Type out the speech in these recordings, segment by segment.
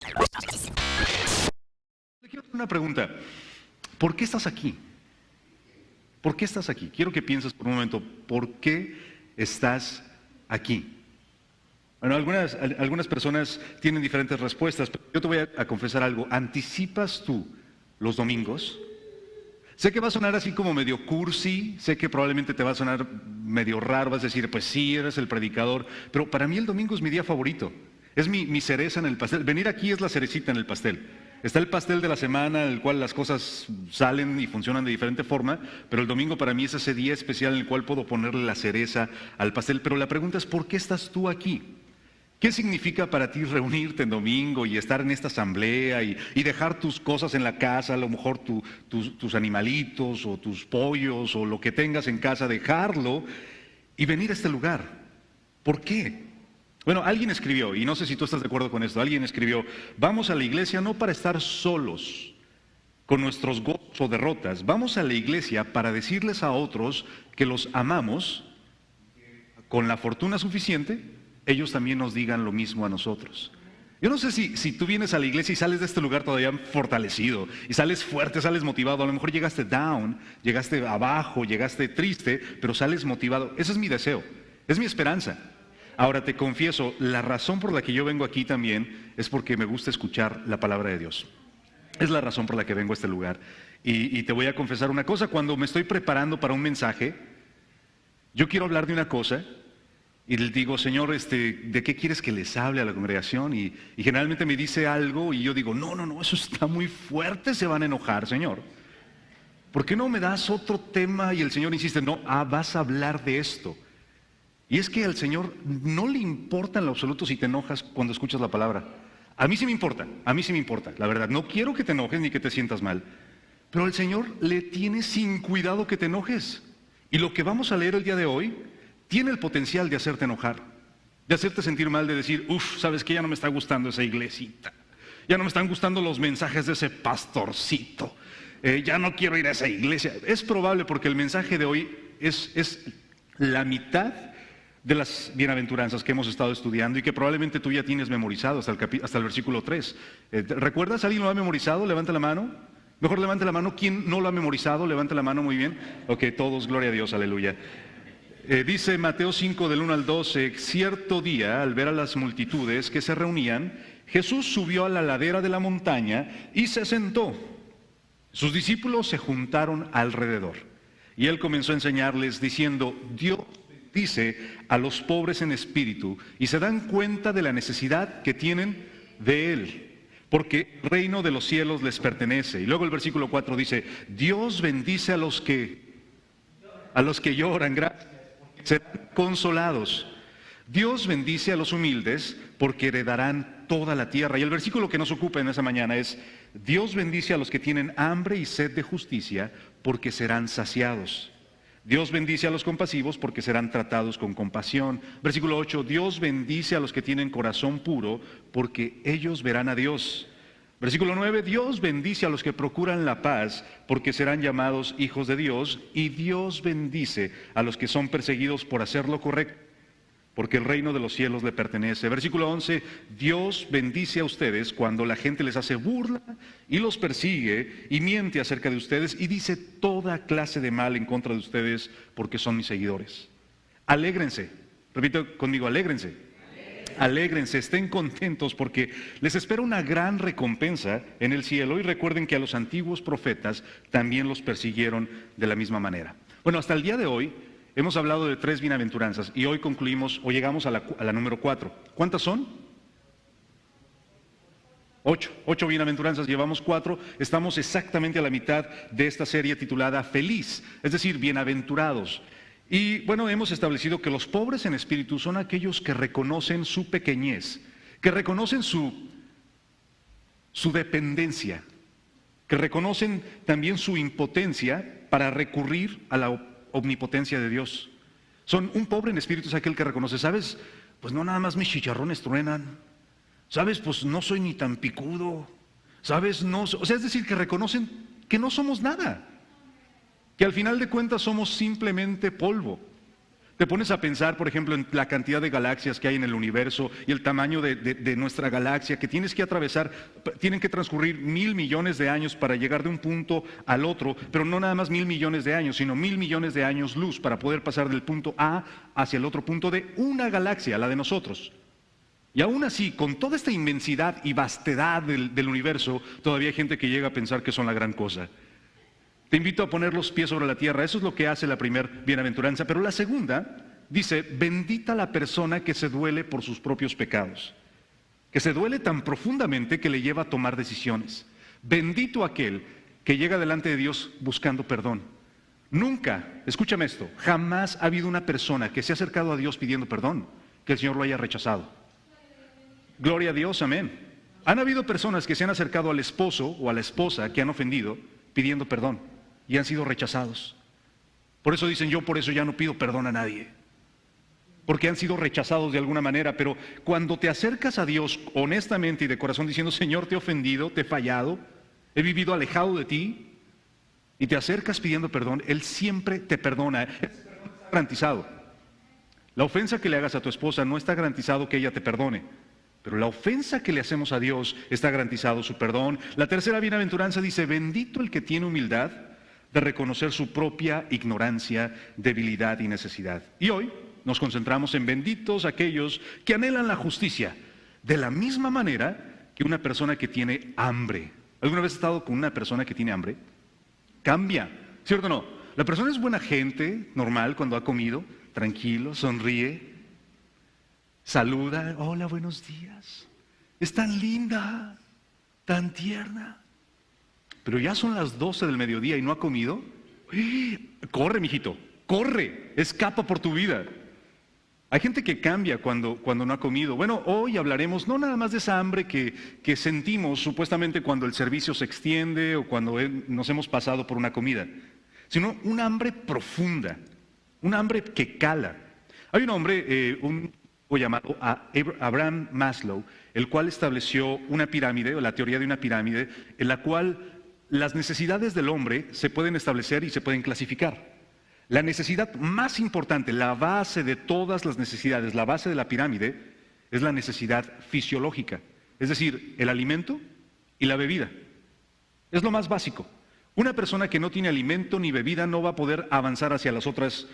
Le quiero hacer una pregunta. ¿Por qué estás aquí? ¿Por qué estás aquí? Quiero que pienses por un momento, ¿por qué estás aquí? Bueno, algunas personas tienen diferentes respuestas, pero yo te voy a confesar algo. ¿Anticipas tú los domingos? Sé que va a sonar así como medio cursi, sé que probablemente te va a sonar medio raro, vas a decir, pues sí, eres el predicador, pero para mí el domingo es mi día favorito, es mi cereza en el pastel. Venir aquí es la cerecita en el pastel. Está el pastel de la semana, en el cual las cosas salen y funcionan de diferente forma, pero el domingo para mí es ese día especial en el cual puedo ponerle la cereza al pastel. Pero la pregunta es, ¿por qué estás tú aquí? ¿Qué significa para ti reunirte en domingo y estar en esta asamblea y dejar tus cosas en la casa, a lo mejor tus animalitos o tus pollos o lo que tengas en casa, dejarlo y venir a este lugar? ¿Por qué? Bueno, alguien escribió, y no sé si tú estás de acuerdo con esto, alguien escribió, vamos a la iglesia no para estar solos con nuestros gozos o derrotas, vamos a la iglesia para decirles a otros que los amamos con la fortuna suficiente, ellos también nos digan lo mismo a nosotros. Yo no sé si tú vienes a la iglesia y sales de este lugar todavía fortalecido, y sales fuerte, sales motivado, a lo mejor llegaste down, llegaste abajo, llegaste triste, pero sales motivado. Ese es mi deseo, es mi esperanza. Ahora te confieso, la razón por la que yo vengo aquí también es porque me gusta escuchar la palabra de Dios. Es la razón por la que vengo a este lugar. Y te voy a confesar una cosa, cuando me estoy preparando para un mensaje, yo quiero hablar de una cosa, y le digo, Señor, ¿de qué quieres que les hable a la congregación? Y generalmente me dice algo y yo digo, no, eso está muy fuerte, se van a enojar, Señor. ¿Por qué no me das otro tema? Y el Señor insiste, no, vas a hablar de esto. Y es que al Señor no le importa en lo absoluto si te enojas cuando escuchas la palabra. A mí sí me importa, la verdad. No quiero que te enojes ni que te sientas mal. Pero al Señor le tiene sin cuidado que te enojes. Y lo que vamos a leer el día de hoy tiene el potencial de hacerte enojar, de hacerte sentir mal, de decir, ¿sabes qué? Ya no me está gustando esa iglesita, ya no me están gustando los mensajes de ese pastorcito, ya no quiero ir a esa iglesia. Es probable porque el mensaje de hoy es la mitad de las bienaventuranzas que hemos estado estudiando y que probablemente tú ya tienes memorizado hasta el versículo 3. ¿Recuerdas? ¿Alguien lo ha memorizado? Levanta la mano. Mejor levante la mano. ¿Quién no lo ha memorizado? Levante la mano, muy bien. Ok, todos, gloria a Dios, aleluya. Dice Mateo 5 del 1 al 12, cierto día, al ver a las multitudes que se reunían, Jesús subió a la ladera de la montaña y se sentó. Sus discípulos se juntaron alrededor y él comenzó a enseñarles diciendo, Dios bendice a los pobres en espíritu y se dan cuenta de la necesidad que tienen de él, porque el reino de los cielos les pertenece. Y luego el versículo 4 dice, Dios bendice a los que lloran, gracias, serán consolados. Dios bendice a los humildes porque heredarán toda la tierra. Y el versículo que nos ocupa en esa mañana es, Dios bendice a los que tienen hambre y sed de justicia porque serán saciados. Dios bendice a los compasivos porque serán tratados con compasión. Versículo 8, Dios bendice a los que tienen corazón puro porque ellos verán a Dios. Versículo 9, Dios bendice a los que procuran la paz porque serán llamados hijos de Dios. Y Dios bendice a los que son perseguidos por hacer lo correcto porque el reino de los cielos le pertenece. Versículo 11, Dios bendice a ustedes cuando la gente les hace burla y los persigue y miente acerca de ustedes y dice toda clase de mal en contra de ustedes porque son mis seguidores. Alégrense, repito conmigo, alégrense. Alégrense, estén contentos porque les espera una gran recompensa en el cielo y recuerden que a los antiguos profetas también los persiguieron de la misma manera. Bueno, hasta el día de hoy hemos hablado de 3 bienaventuranzas y hoy concluimos o llegamos a la número 4. ¿Cuántas son? 8 bienaventuranzas, llevamos 4, estamos exactamente a la mitad de esta serie titulada Feliz, es decir, bienaventurados. Y bueno, hemos establecido que los pobres en espíritu son aquellos que reconocen su pequeñez, que reconocen su dependencia, que reconocen también su impotencia para recurrir a la omnipotencia de Dios. Un pobre en espíritu es aquel que reconoce, ¿sabes? Pues no nada más mis chicharrones truenan, ¿sabes? Pues no soy ni tan picudo, ¿sabes? No, o sea, es decir, que reconocen que no somos nada, que al final de cuentas somos simplemente polvo. Te pones a pensar, por ejemplo, en la cantidad de galaxias que hay en el universo y el tamaño de nuestra galaxia, que tienes que atravesar, tienen que transcurrir 1.000 millones de años para llegar de un punto al otro, pero no nada más 1.000 millones de años, sino 1.000 millones de años luz para poder pasar del punto A hacia el otro punto de una galaxia, la de nosotros. Y aún así, con toda esta inmensidad y vastedad del universo, todavía hay gente que llega a pensar que son la gran cosa. Te invito a poner los pies sobre la tierra. Eso es lo que hace la primera bienaventuranza. Pero la segunda dice, bendita la persona que se duele por sus propios pecados, que se duele tan profundamente que le lleva a tomar decisiones. Bendito aquel que llega delante de Dios buscando perdón. Nunca, escúchame esto, jamás ha habido una persona que se ha acercado a Dios pidiendo perdón, que el Señor lo haya rechazado. Gloria a Dios, amén. Han habido personas que se han acercado al esposo o a la esposa que han ofendido pidiendo perdón y han sido rechazados. Por eso dicen, yo por eso ya no pido perdón a nadie, porque han sido rechazados de alguna manera. Pero cuando te acercas a Dios honestamente y de corazón diciendo, Señor, te he ofendido, te he fallado, he vivido alejado de ti, y te acercas pidiendo perdón, Él siempre te perdona. Ese perdón está garantizado. La ofensa que le hagas a tu esposa no está garantizado que ella te perdone, pero la ofensa que le hacemos a Dios está garantizado su perdón. La tercera bienaventuranza dice, bendito el que tiene humildad de reconocer su propia ignorancia, debilidad y necesidad. Y hoy nos concentramos en benditos aquellos que anhelan la justicia, de la misma manera que una persona que tiene hambre. ¿Alguna vez has estado con una persona que tiene hambre? Cambia, ¿cierto o no? La persona es buena gente, normal, cuando ha comido, tranquilo, sonríe, saluda, hola, buenos días, es tan linda, tan tierna. Pero ya son las 12 del mediodía y no ha comido. Corre, mijito, corre, escapa por tu vida. Hay gente que cambia cuando no ha comido. Bueno, hoy hablaremos no nada más de esa hambre que sentimos supuestamente cuando el servicio se extiende o cuando nos hemos pasado por una comida, sino una hambre profunda, una hambre que cala. Hay un hombre, un llamado Abraham Maslow, el cual estableció una pirámide, o la teoría de una pirámide, en la cual las necesidades del hombre se pueden establecer y se pueden clasificar. La necesidad más importante, la base de todas las necesidades, la base de la pirámide, es la necesidad fisiológica, es decir, el alimento y la bebida. Es lo más básico. Una persona que no tiene alimento ni bebida no va a poder avanzar hacia las otras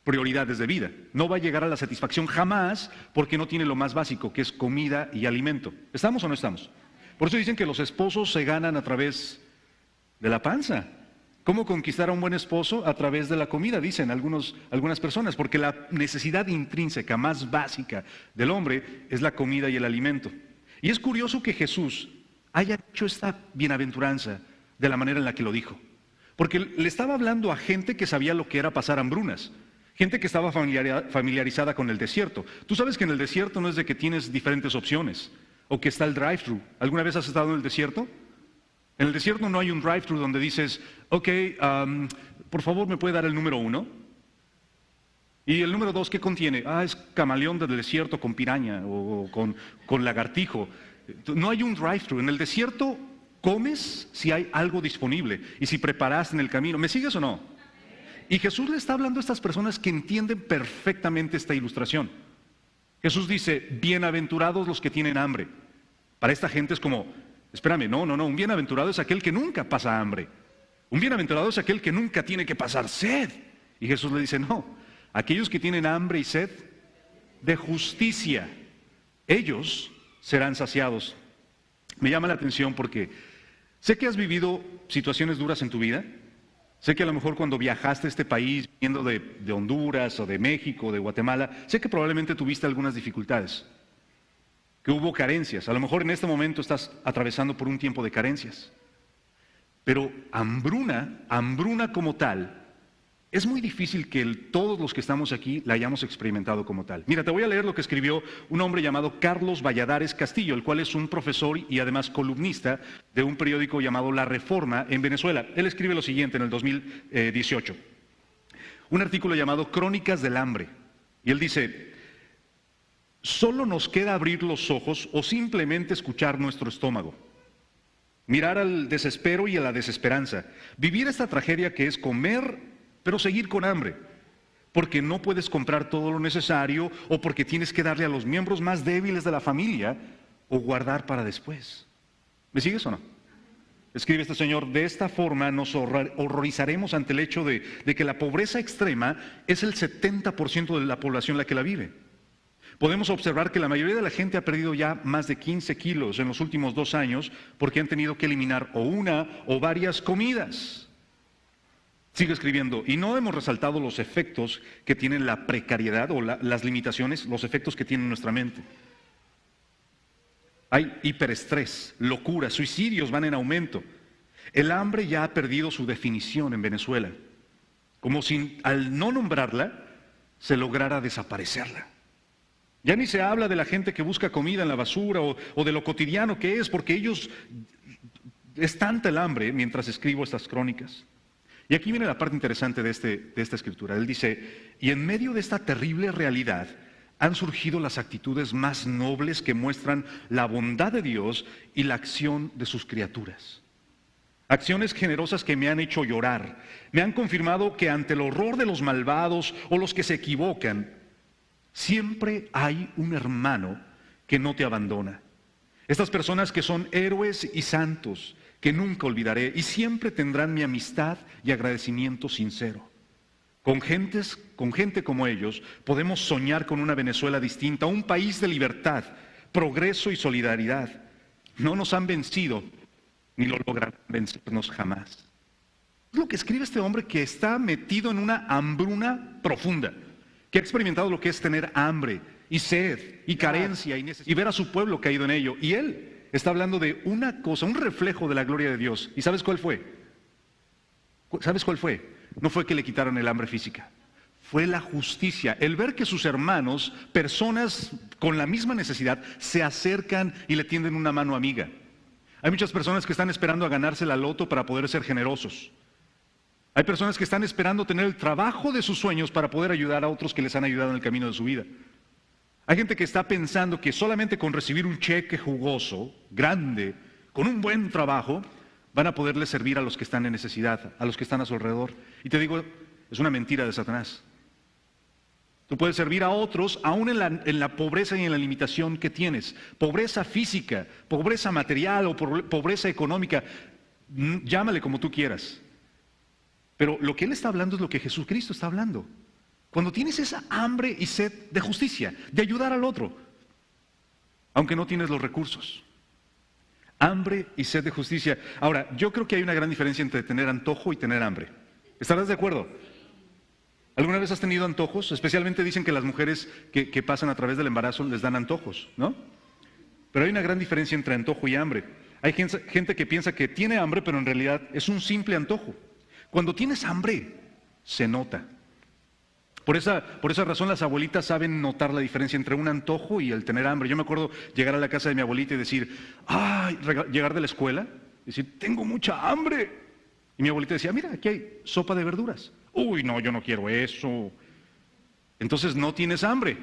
prioridades de vida. No va a llegar a la satisfacción jamás porque no tiene lo más básico, que es comida y alimento. ¿Estamos o no estamos? Por eso dicen que los esposos se ganan a través de la panza. ¿Cómo conquistar a un buen esposo? A través de la comida, dicen algunas personas, porque la necesidad intrínseca más básica del hombre es la comida y el alimento. Y es curioso que Jesús haya hecho esta bienaventuranza de la manera en la que lo dijo, porque le estaba hablando a gente que sabía lo que era pasar hambrunas, gente que estaba familiarizada con el desierto. Tú sabes que en el desierto no es de que tienes diferentes opciones, o que está el drive-thru. ¿Alguna vez has estado en el desierto? En el desierto no hay un drive-thru donde dices, ok, por favor, ¿me puede dar el número 1? Y el número 2, ¿qué contiene? Es camaleón del desierto con piraña o con lagartijo. No hay un drive-thru. En el desierto comes si hay algo disponible y si preparaste en el camino. ¿Me sigues o no? Y Jesús le está hablando a estas personas que entienden perfectamente esta ilustración. Jesús dice, bienaventurados los que tienen hambre. Para esta gente es como, espérame, no, un bienaventurado es aquel que nunca pasa hambre. Un bienaventurado es aquel que nunca tiene que pasar sed. Y Jesús le dice, no, aquellos que tienen hambre y sed de justicia, ellos serán saciados. Me llama la atención porque sé que has vivido situaciones duras en tu vida. Sé que a lo mejor cuando viajaste a este país, viniendo de Honduras o de México o de Guatemala, sé que probablemente tuviste algunas dificultades, que hubo carencias. A lo mejor en este momento estás atravesando por un tiempo de carencias. Pero hambruna como tal, es muy difícil que todos los que estamos aquí la hayamos experimentado como tal. Mira, te voy a leer lo que escribió un hombre llamado Carlos Valladares Castillo, el cual es un profesor y además columnista de un periódico llamado La Reforma en Venezuela. Él escribe lo siguiente en el 2018, un artículo llamado Crónicas del Hambre. Y él dice, solo nos queda abrir los ojos o simplemente escuchar nuestro estómago. Mirar al desespero y a la desesperanza. Vivir esta tragedia que es comer, pero seguir con hambre. porque no puedes comprar todo lo necesario o porque tienes que darle a los miembros más débiles de la familia o guardar para después. ¿Me sigues o no? Escribe este señor: de esta forma nos horrorizaremos ante el hecho de que la pobreza extrema es el 70% de la población la que la vive. Podemos observar que la mayoría de la gente ha perdido ya más de 15 kilos en los últimos 2 años porque han tenido que eliminar o una o varias comidas. Sigue escribiendo: y no hemos resaltado los efectos que tiene la precariedad o las limitaciones, los efectos que tiene en nuestra mente. Hay hiperestrés, locura, suicidios van en aumento. El hambre ya ha perdido su definición en Venezuela, como si al no nombrarla se lograra desaparecerla. Ya ni se habla de la gente que busca comida en la basura o de lo cotidiano que es, porque es tanta el hambre mientras escribo estas crónicas. Y aquí viene la parte interesante de esta escritura. Él dice: y en medio de esta terrible realidad han surgido las actitudes más nobles que muestran la bondad de Dios y la acción de sus criaturas. Acciones generosas que me han hecho llorar, me han confirmado que ante el horror de los malvados o los que se equivocan, siempre hay un hermano que no te abandona. Estas personas que son héroes y santos, que nunca olvidaré y siempre tendrán mi amistad y agradecimiento sincero. Con gente como ellos podemos soñar con una Venezuela distinta, un país de libertad, progreso y solidaridad. No nos han vencido, ni lo lograrán vencernos jamás. Es lo que escribe este hombre que está metido en una hambruna profunda, que ha experimentado lo que es tener hambre y sed y carencia y ver a su pueblo caído en ello. Y él está hablando de una cosa, un reflejo de la gloria de Dios. ¿Y sabes cuál fue? ¿Sabes cuál fue? No fue que le quitaron el hambre física, fue la justicia. El ver que sus hermanos, personas con la misma necesidad, se acercan y le tienden una mano amiga. Hay muchas personas que están esperando a ganarse la loto para poder ser generosos. Hay personas que están esperando tener el trabajo de sus sueños para poder ayudar a otros que les han ayudado en el camino de su vida. Hay gente que está pensando que solamente con recibir un cheque jugoso, grande, con un buen trabajo, van a poderle servir a los que están en necesidad, a los que están a su alrededor. Y te digo, es una mentira de Satanás. Tú puedes servir a otros aún en la pobreza y en la limitación que tienes. Pobreza física, pobreza material o pobreza económica, llámale como tú quieras. Pero lo que él está hablando es lo que Jesucristo está hablando. Cuando tienes esa hambre y sed de justicia, de ayudar al otro, aunque no tienes los recursos. Hambre y sed de justicia. Ahora, yo creo que hay una gran diferencia entre tener antojo y tener hambre. ¿Estarás de acuerdo? ¿Alguna vez has tenido antojos? Especialmente dicen que las mujeres que pasan a través del embarazo les dan antojos, ¿no? Pero hay una gran diferencia entre antojo y hambre. Hay gente que piensa que tiene hambre, pero en realidad es un simple antojo. Cuando tienes hambre, se nota. Por esa razón las abuelitas saben notar la diferencia entre un antojo y el tener hambre. Yo me acuerdo llegar a la casa de mi abuelita y decir, llegar de la escuela, decir, tengo mucha hambre. Y mi abuelita decía, mira, aquí hay sopa de verduras. Uy, no, yo no quiero eso. Entonces no tienes hambre.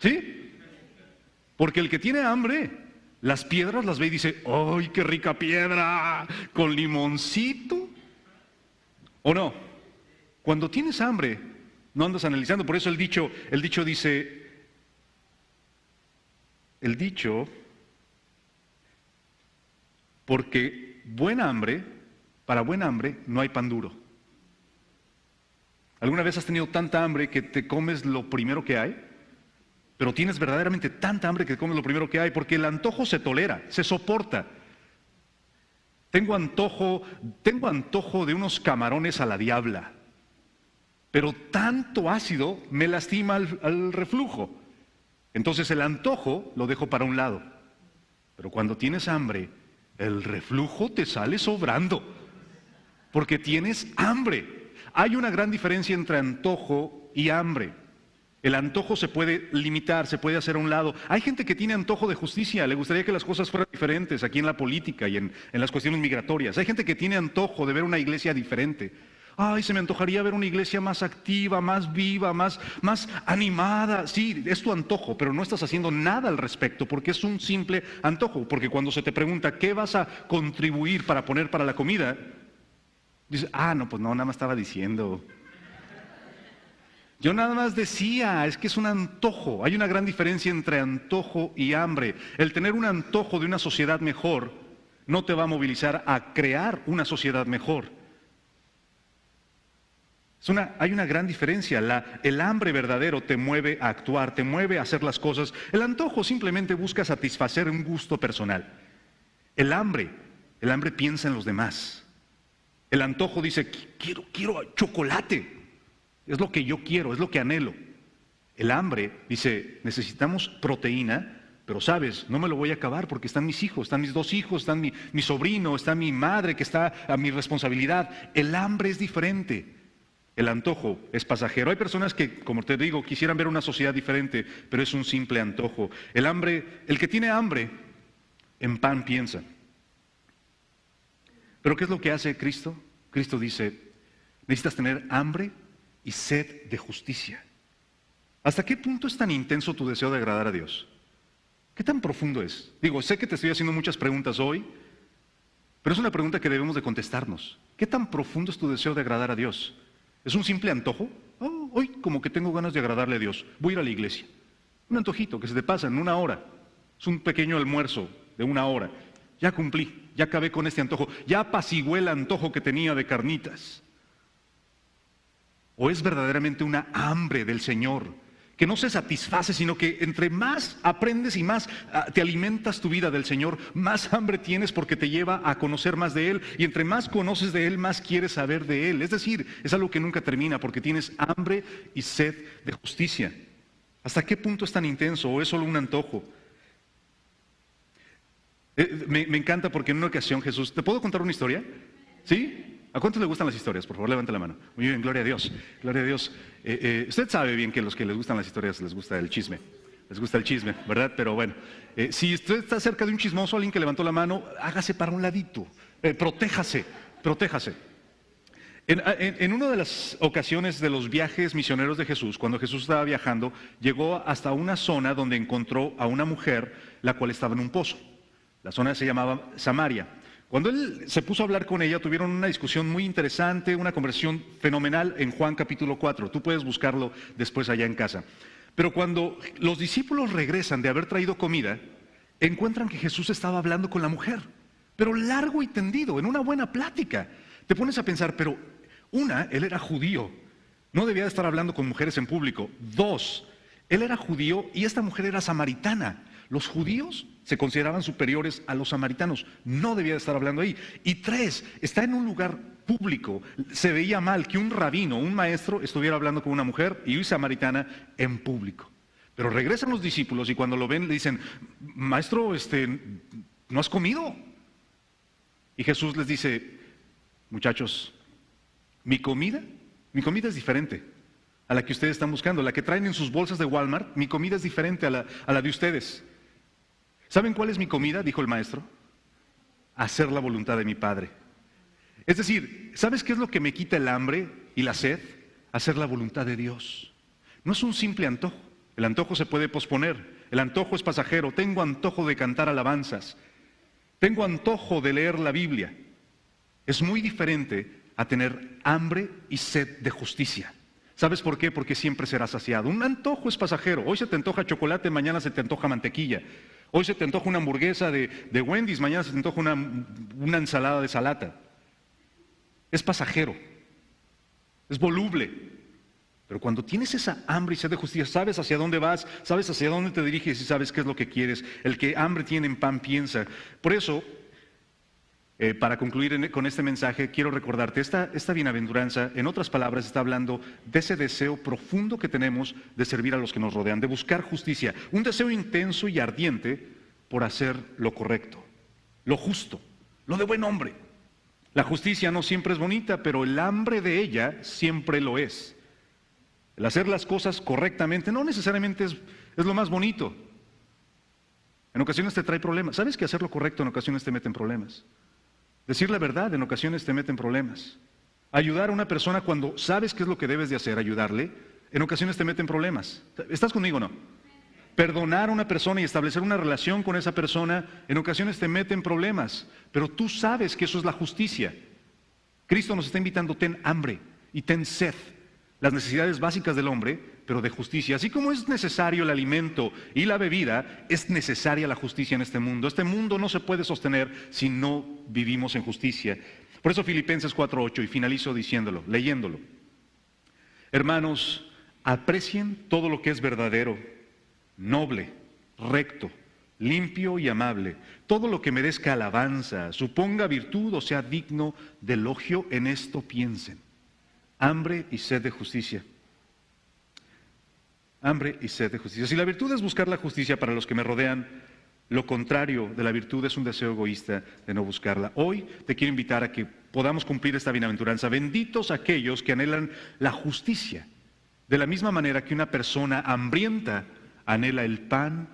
¿Sí? Porque el que tiene hambre, las piedras las ve y dice, ¡ay, qué rica piedra! Con limoncito. ¿O no? Cuando tienes hambre, no andas analizando. Por eso el dicho dice, porque para buena hambre no hay pan duro. ¿Alguna vez has tenido tanta hambre que te comes lo primero que hay? Pero tienes verdaderamente tanta hambre que te comes lo primero que hay, porque el antojo se tolera, se soporta. Tengo antojo de unos camarones a la diabla. Pero tanto ácido me lastima al reflujo. Entonces el antojo lo dejo para un lado. Pero cuando tienes hambre, el reflujo te sale sobrando. Porque tienes hambre. Hay una gran diferencia entre antojo y hambre. El antojo se puede limitar, se puede hacer a un lado. Hay gente que tiene antojo de justicia, le gustaría que las cosas fueran diferentes aquí en la política y en las cuestiones migratorias. Hay gente que tiene antojo de ver una iglesia diferente. Ay, se me antojaría ver una iglesia más activa, más viva, más animada. Sí, es tu antojo, pero no estás haciendo nada al respecto porque es un simple antojo. Porque cuando se te pregunta qué vas a contribuir para poner para la comida, dices, no, pues no, nada más estaba diciendo. Yo nada más decía, es que es un antojo. Hay una gran diferencia entre antojo y hambre. El tener un antojo de una sociedad mejor no te va a movilizar a crear una sociedad mejor. Hay una gran diferencia. El hambre verdadero te mueve a actuar, te mueve a hacer las cosas. El antojo simplemente busca satisfacer un gusto personal. El hambre piensa en los demás. El antojo dice, quiero chocolate. Es lo que yo quiero, es lo que anhelo. El hambre dice, necesitamos proteína, pero sabes, no me lo voy a acabar porque están mis hijos, están mis 2 hijos, están mi sobrino, está mi madre que está a mi responsabilidad. El hambre es diferente. El antojo es pasajero. Hay personas que, como te digo, quisieran ver una sociedad diferente, pero es un simple antojo. El que tiene hambre, en pan piensa. ¿Pero qué es lo que hace Cristo? Cristo dice, necesitas tener hambre y sed de justicia. ¿Hasta qué punto es tan intenso tu deseo de agradar a Dios? ¿Qué tan profundo es? Digo, sé que te estoy haciendo muchas preguntas hoy, pero es una pregunta que debemos de contestarnos. ¿Qué tan profundo es tu deseo de agradar a Dios? ¿Es un simple antojo? Oh, hoy como que tengo ganas de agradarle a Dios, voy a ir a la iglesia. Un antojito que se te pasa en 1 hora. Es un pequeño almuerzo de 1 hora. Ya cumplí, ya acabé con este antojo, ya apacigué el antojo que tenía de carnitas. ¿O es verdaderamente una hambre del Señor que no se satisface, sino que entre más aprendes y más te alimentas tu vida del Señor, más hambre tienes porque te lleva a conocer más de Él, y entre más conoces de Él, más quieres saber de Él? Es decir, es algo que nunca termina porque tienes hambre y sed de justicia. ¿Hasta qué punto es tan intenso o es solo un antojo? Me encanta porque en una ocasión Jesús... ¿Te puedo contar una historia? ¿Sí? ¿A cuántos les gustan las historias? Por favor, levante la mano. Muy bien, gloria a Dios. Gloria a Dios. Usted sabe bien que a los que les gustan las historias les gusta el chisme. Les gusta el chisme, ¿verdad? Pero bueno, si usted está cerca de un chismoso, alguien que levantó la mano, hágase para un ladito. Protéjase. En una de las ocasiones de los viajes misioneros de Jesús, cuando Jesús estaba viajando, llegó hasta una zona donde encontró a una mujer, la cual estaba en un pozo. La zona se llamaba Samaria. Cuando él se puso a hablar con ella, tuvieron una discusión muy interesante, una conversación fenomenal en Juan capítulo 4. Tú puedes buscarlo después allá en casa. Pero cuando los discípulos regresan de haber traído comida, encuentran que Jesús estaba hablando con la mujer, pero largo y tendido, en una buena plática. Te pones a pensar, pero él era judío, no debía de estar hablando con mujeres en público. 2, él era judío y esta mujer era samaritana. Los judíos se consideraban superiores a los samaritanos, no debía de estar hablando ahí. Y 3, está en un lugar público, se veía mal que un rabino, un maestro, estuviera hablando con una mujer y una samaritana en público. Pero regresan los discípulos y cuando lo ven le dicen, maestro, ¿no has comido? Y Jesús les dice, muchachos, mi comida es diferente a la que ustedes están buscando, la que traen en sus bolsas de Walmart. Mi comida es diferente a la de ustedes. ¿Saben cuál es mi comida?, dijo el maestro. Hacer la voluntad de mi Padre. Es decir, ¿sabes qué es lo que me quita el hambre y la sed? Hacer la voluntad de Dios. No es un simple antojo. El antojo se puede posponer. El antojo es pasajero. Tengo antojo de cantar alabanzas. Tengo antojo de leer la Biblia. Es muy diferente a tener hambre y sed de justicia. ¿Sabes por qué? Porque siempre serás saciado. Un antojo es pasajero. Hoy se te antoja chocolate, mañana se te antoja mantequilla. Hoy se te antoja una hamburguesa de Wendy's, mañana se te antoja una ensalada de salata. Es pasajero, es voluble. Pero cuando tienes esa hambre y sed de justicia, sabes hacia dónde vas, sabes hacia dónde te diriges y sabes qué es lo que quieres. El que hambre tiene en pan piensa. Por eso, para concluir con este mensaje, quiero recordarte, esta bienaventuranza, en otras palabras, está hablando de ese deseo profundo que tenemos de servir a los que nos rodean, de buscar justicia, un deseo intenso y ardiente por hacer lo correcto, lo justo, lo de buen hombre. La justicia no siempre es bonita, pero el hambre de ella siempre lo es. El hacer las cosas correctamente no necesariamente es lo más bonito. En ocasiones te trae problemas. ¿Sabes que hacer lo correcto en ocasiones te mete en problemas? Decir la verdad en ocasiones te mete en problemas. Ayudar a una persona cuando sabes qué es lo que debes de hacer, ayudarle, en ocasiones te mete en problemas. ¿Estás conmigo o no? Perdonar a una persona y establecer una relación con esa persona, en ocasiones te mete en problemas. Pero tú sabes que eso es la justicia. Cristo nos está invitando, ten hambre y ten sed. las necesidades básicas del hombre, pero de justicia. Así como es necesario el alimento y la bebida, es necesaria la justicia en este mundo. Este mundo no se puede sostener si no vivimos en justicia. Por eso Filipenses 4:8, y finalizo diciéndolo, leyéndolo. Hermanos, aprecien todo lo que es verdadero, noble, recto, limpio y amable. Todo lo que merezca alabanza, suponga virtud o sea digno de elogio, en esto piensen. Hambre y sed de justicia. Hambre y sed de justicia. Si la virtud es buscar la justicia para los que me rodean, lo contrario de la virtud es un deseo egoísta de no buscarla. Hoy te quiero invitar a que podamos cumplir esta bienaventuranza. Benditos aquellos que anhelan la justicia, de la misma manera que una persona hambrienta anhela el pan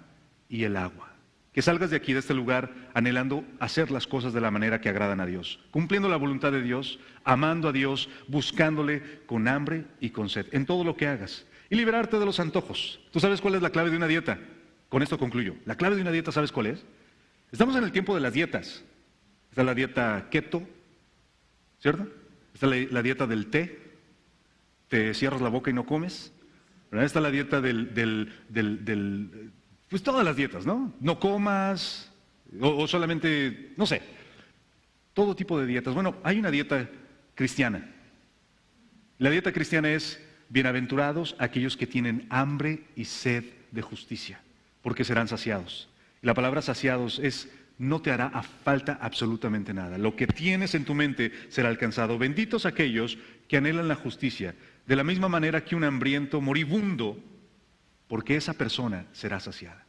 y el agua. Que salgas de aquí, de este lugar, anhelando hacer las cosas de la manera que agradan a Dios, cumpliendo la voluntad de Dios, amando a Dios, buscándole con hambre y con sed, en todo lo que hagas. Y liberarte de los antojos. ¿Tú sabes cuál es la clave de una dieta? Con esto concluyo. La clave de una dieta, ¿sabes cuál es? Estamos en el tiempo de las dietas. Está la dieta keto, ¿cierto? Está la dieta del té. Te cierras la boca y no comes. ¿Verdad? Está la dieta pues todas las dietas, ¿no? No comas, o solamente, no sé, todo tipo de dietas. Bueno, hay una dieta cristiana. La dieta cristiana es: bienaventurados aquellos que tienen hambre y sed de justicia, porque serán saciados. Y la palabra saciados es: no te hará falta absolutamente nada. Lo que tienes en tu mente será alcanzado. Benditos aquellos que anhelan la justicia, de la misma manera que un hambriento moribundo, porque esa persona será saciada.